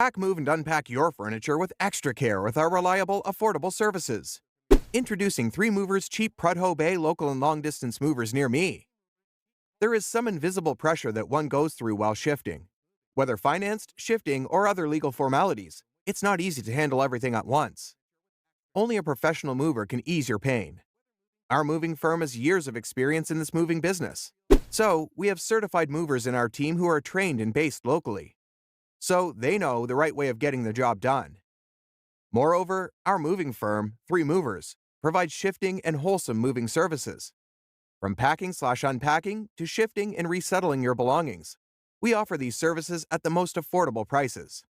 Pack, move, and unpack your furniture with extra care with our reliable, affordable services. Introducing 3Movers cheap Prudhoe Bay local and long-distance movers near me. There is some invisible pressure that one goes through while shifting. Whether financed, shifting, or other legal formalities, it's not easy to handle everything at once. Only a professional mover can ease your pain. Our moving firm has years of experience in this moving business. So, we have certified movers in our team who are trained and based locally. So, they know the right way of getting the job done. Moreover, our moving firm, 3Movers, provides shifting and wholesome moving services. From packing/unpacking to shifting and resettling your belongings, we offer these services at the most affordable prices.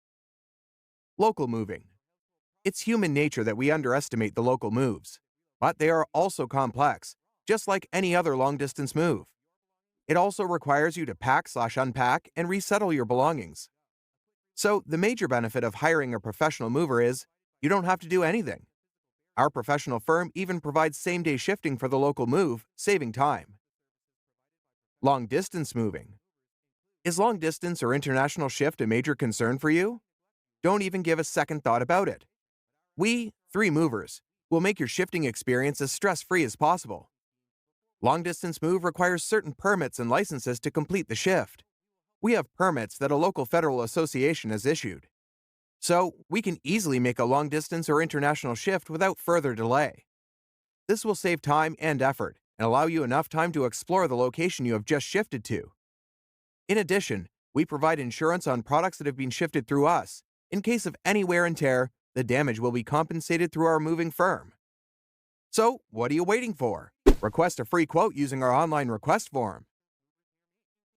Local moving. It's human nature that we underestimate the local moves, but they are also complex, just like any other long-distance move. It also requires you to pack/unpack and resettle your belongings. So, the major benefit of hiring a professional mover is you don't have to do anything. Our professional firm even provides same-day shifting for the local move, saving time. Long-distance moving. Is long-distance or international shift a major concern for you? Don't even give a second thought about it. We, 3Movers, will make your shifting experience as stress-free as possible. Long-distance move requires certain permits and licenses to complete the shift. We have permits that a local federal association has issued. So, we can easily make a long-distance or international shift without further delay. This will save time and effort and allow you enough time to explore the location you have just shifted to. In addition, we provide insurance on products that have been shifted through us. In case of any wear and tear, the damage will be compensated through our moving firm. So, what are you waiting for? Request a free quote using our online request form.